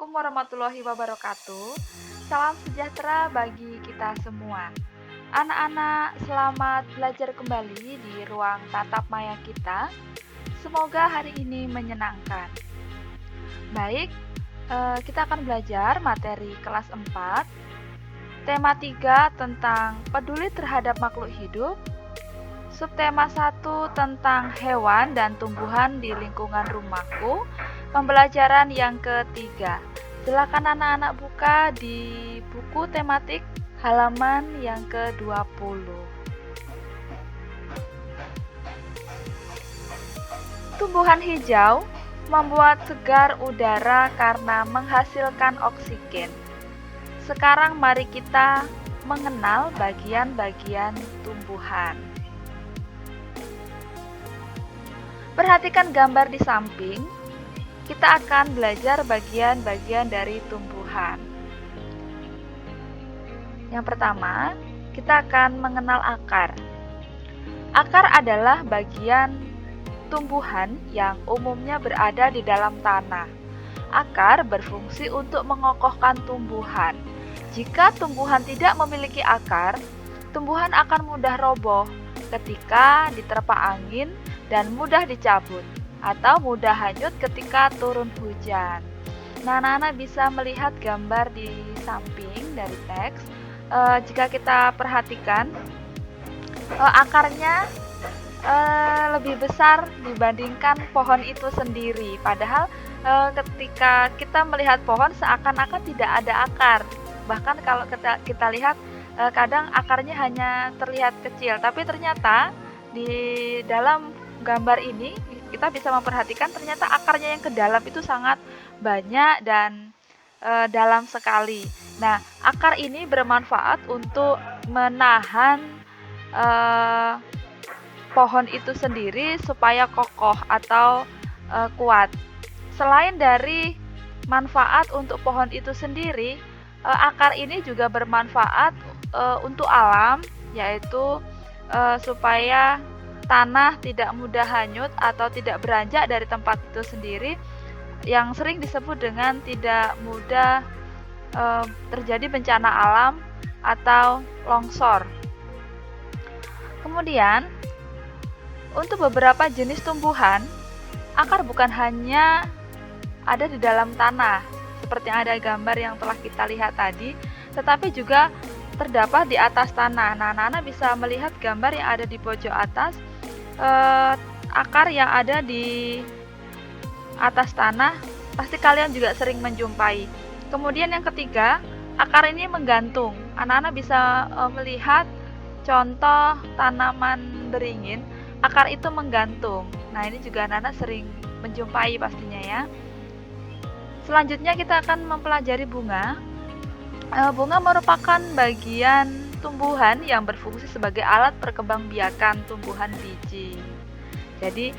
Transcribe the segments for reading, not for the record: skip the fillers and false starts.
Assalamualaikum warahmatullahi wabarakatuh. Salam sejahtera bagi kita semua. Anak-anak, selamat belajar kembali di ruang tatap maya kita. Semoga hari ini menyenangkan. Baik, kita akan belajar materi kelas 4, tema 3 tentang peduli terhadap makhluk hidup, subtema 1 tentang hewan dan tumbuhan di lingkungan rumahku, pembelajaran yang ketiga. Silakan anak-anak buka di buku tematik halaman yang ke-20. Tumbuhan hijau membuat segar udara karena menghasilkan oksigen. Sekarang mari kita mengenal bagian-bagian tumbuhan. Perhatikan gambar di samping. Kita akan belajar bagian-bagian dari tumbuhan. Yang pertama, kita akan mengenal akar. Akar adalah bagian tumbuhan yang umumnya berada di dalam tanah. Akar berfungsi untuk mengokohkan tumbuhan. Jika tumbuhan tidak memiliki akar, tumbuhan akan mudah roboh ketika diterpa angin dan mudah dicabut atau mudah hanyut ketika turun hujan. Nah, anak-anak bisa melihat gambar di samping dari teks. Jika kita perhatikan, akarnya lebih besar dibandingkan pohon itu sendiri. Padahal ketika kita melihat pohon seakan-akan tidak ada akar. Bahkan kalau kita lihat kadang akarnya hanya terlihat kecil, tapi ternyata di dalam gambar ini kita bisa memperhatikan ternyata akarnya yang ke dalam itu sangat banyak dan dalam sekali. Nah, akar ini bermanfaat untuk menahan pohon itu sendiri supaya kokoh atau kuat. Selain dari manfaat untuk pohon itu sendiri, akar ini juga bermanfaat untuk alam, yaitu supaya tanah tidak mudah hanyut atau tidak beranjak dari tempat itu sendiri, yang sering disebut dengan tidak mudah terjadi bencana alam atau longsor. Kemudian, untuk beberapa jenis tumbuhan, akar bukan hanya ada di dalam tanah, seperti yang ada gambar yang telah kita lihat tadi, tetapi juga terdapat di atas tanah. Nah, anak-anak bisa melihat gambar yang ada di pojok atas, akar yang ada di atas tanah, pasti kalian juga sering menjumpai. Kemudian yang ketiga, akar ini menggantung. Anak-anak bisa melihat contoh tanaman beringin, akar itu menggantung. Nah, ini juga anak-anak sering menjumpai pastinya ya. Selanjutnya kita akan mempelajari bunga. Bunga merupakan bagian tumbuhan yang berfungsi sebagai alat perkembangbiakan tumbuhan biji. Jadi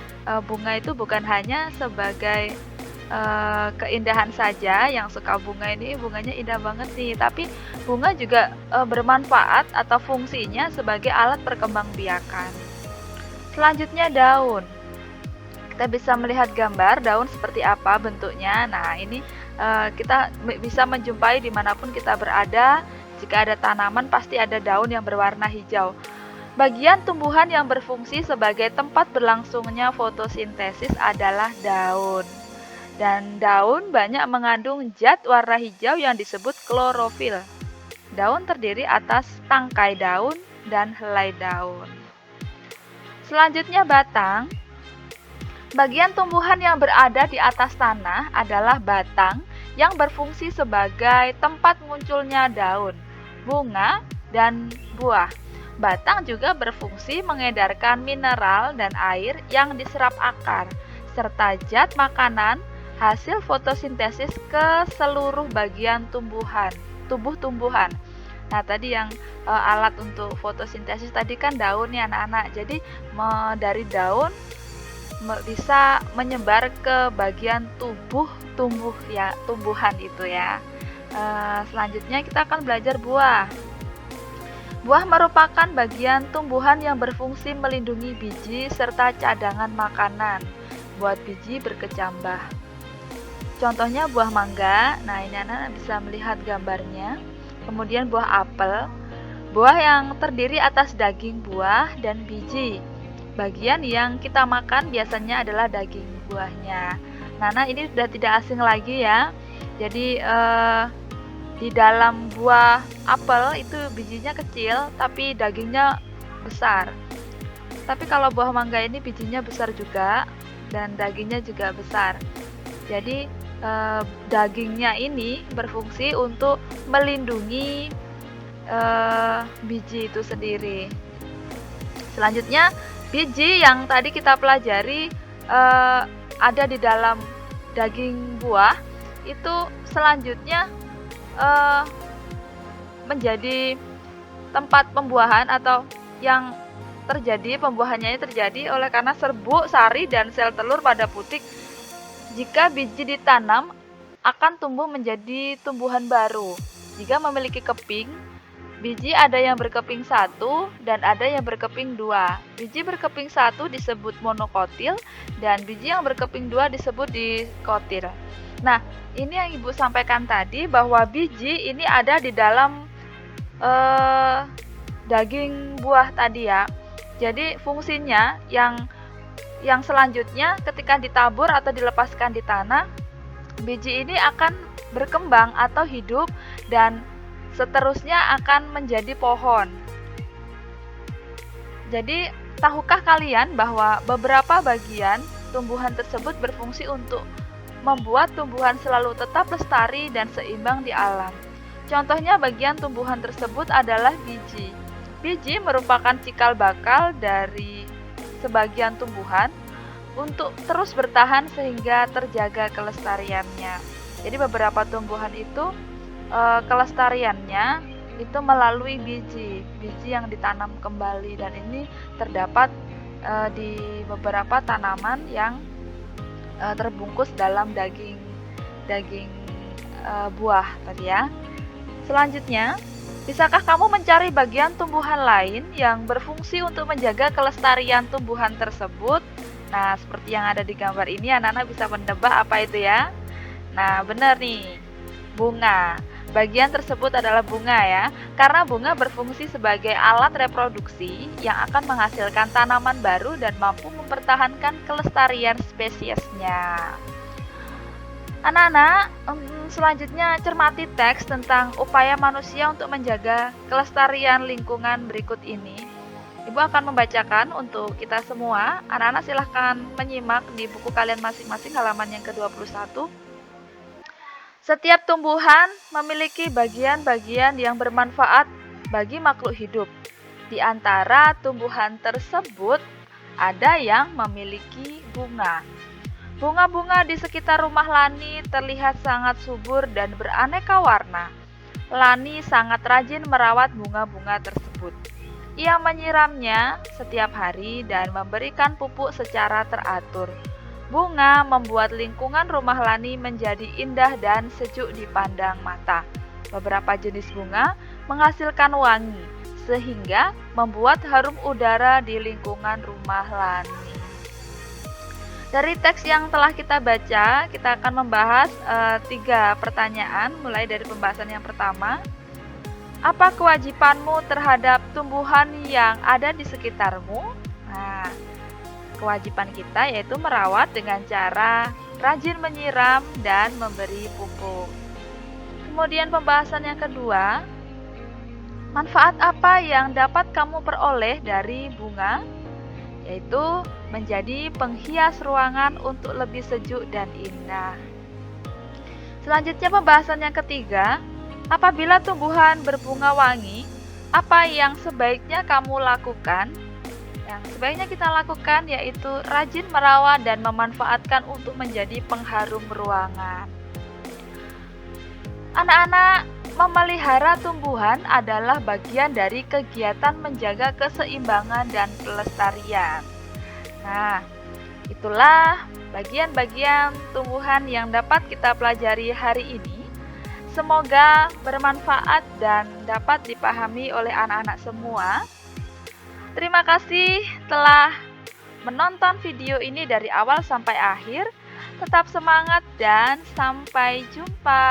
bunga itu bukan hanya sebagai keindahan saja, yang suka bunga ini bunganya indah banget nih, tapi bunga juga bermanfaat atau fungsinya sebagai alat perkembangbiakan. Selanjutnya daun. Kita bisa melihat gambar daun seperti apa bentuknya. Nah, ini kita bisa menjumpai dimanapun kita berada. Jika ada tanaman pasti ada daun yang berwarna hijau. Bagian tumbuhan yang berfungsi sebagai tempat berlangsungnya fotosintesis adalah daun. Dan daun banyak mengandung zat warna hijau yang disebut klorofil. Daun terdiri atas tangkai daun dan helai daun. Selanjutnya batang. Bagian tumbuhan yang berada di atas tanah adalah batang yang berfungsi sebagai tempat munculnya daun, bunga, dan buah. Batang juga berfungsi mengedarkan mineral dan air yang diserap akar, serta zat makanan hasil fotosintesis ke seluruh bagian tubuh tumbuhan. Nah, tadi yang alat untuk fotosintesis tadi kan daun ya anak-anak. Jadi dari daun bisa menyebar ke bagian tumbuhan itu ya. Selanjutnya kita akan belajar buah. Buah merupakan bagian tumbuhan yang berfungsi melindungi biji serta cadangan makanan buat biji berkecambah. Contohnya buah mangga. Nah, ini anak-anak bisa melihat gambarnya. Kemudian buah apel. Buah yang terdiri atas daging buah dan biji. Bagian yang kita makan biasanya adalah daging buahnya. Nah, ini sudah tidak asing lagi ya. Jadi di dalam buah apel itu bijinya kecil tapi dagingnya besar. Tapi kalau buah mangga ini bijinya besar juga dan dagingnya juga besar. Jadi dagingnya ini berfungsi untuk melindungi biji itu sendiri. Selanjutnya, biji yang tadi kita pelajari ada di dalam daging buah itu selanjutnya menjadi tempat pembuahan atau yang terjadi pembuahannya terjadi oleh karena serbuk, sari, dan sel telur pada putik. Jika biji ditanam, akan tumbuh menjadi tumbuhan baru. Jika memiliki keping, biji ada yang berkeping 1 dan ada yang berkeping 2. Biji berkeping 1 disebut monokotil dan biji yang berkeping 2 disebut dikotil. Nah, ini yang Ibu sampaikan tadi bahwa biji ini ada di dalam daging buah tadi ya. Jadi fungsinya yang selanjutnya ketika ditabur atau dilepaskan di tanah, biji ini akan berkembang atau hidup dan seterusnya akan menjadi pohon. Jadi, tahukah kalian bahwa beberapa bagian tumbuhan tersebut berfungsi untuk membuat tumbuhan selalu tetap lestari dan seimbang di alam? Contohnya bagian tumbuhan tersebut adalah biji. Biji merupakan cikal bakal dari sebagian tumbuhan untuk terus bertahan sehingga terjaga kelestariannya. Jadi beberapa tumbuhan itu kelestariannya itu melalui biji yang ditanam kembali, dan ini terdapat di beberapa tanaman yang terbungkus dalam daging buah tadi ya. Selanjutnya, bisakah kamu mencari bagian tumbuhan lain yang berfungsi untuk menjaga kelestarian tumbuhan tersebut? Nah, seperti yang ada di gambar ini, anak-anak bisa menebak apa itu ya? Nah, benar nih, bunga. Bagian tersebut adalah bunga ya, karena bunga berfungsi sebagai alat reproduksi yang akan menghasilkan tanaman baru dan mampu mempertahankan kelestarian spesiesnya. Anak-anak, selanjutnya cermati teks tentang upaya manusia untuk menjaga kelestarian lingkungan berikut ini. Ibu akan membacakan untuk kita semua. Anak-anak silahkan menyimak di buku kalian masing-masing halaman yang ke-21. Setiap tumbuhan memiliki bagian-bagian yang bermanfaat bagi makhluk hidup. Di antara tumbuhan tersebut ada yang memiliki bunga. Bunga-bunga di sekitar rumah Lani terlihat sangat subur dan beraneka warna. Lani sangat rajin merawat bunga-bunga tersebut. Ia menyiramnya setiap hari dan memberikan pupuk secara teratur. Bunga membuat lingkungan rumah Lani menjadi indah dan sejuk dipandang mata. Beberapa jenis bunga menghasilkan wangi, sehingga membuat harum udara di lingkungan rumah Lani. Dari teks yang telah kita baca, kita akan membahas 3 pertanyaan, mulai dari pembahasan yang pertama. Apa kewajibanmu terhadap tumbuhan yang ada di sekitarmu? Nah, kewajiban kita yaitu merawat dengan cara rajin menyiram dan memberi pupuk. Kemudian pembahasan yang kedua, manfaat apa yang dapat kamu peroleh dari bunga? Yaitu menjadi penghias ruangan untuk lebih sejuk dan indah. Selanjutnya pembahasan yang ketiga, apabila tumbuhan berbunga wangi, apa yang sebaiknya kamu lakukan? Yang sebaiknya kita lakukan yaitu rajin merawat dan memanfaatkan untuk menjadi pengharum ruangan. Anak-anak, memelihara tumbuhan adalah bagian dari kegiatan menjaga keseimbangan dan kelestarian. Nah, itulah bagian-bagian tumbuhan yang dapat kita pelajari hari ini. Semoga bermanfaat dan dapat dipahami oleh anak-anak semua. Terima kasih telah menonton video ini dari awal sampai akhir. Tetap semangat dan sampai jumpa.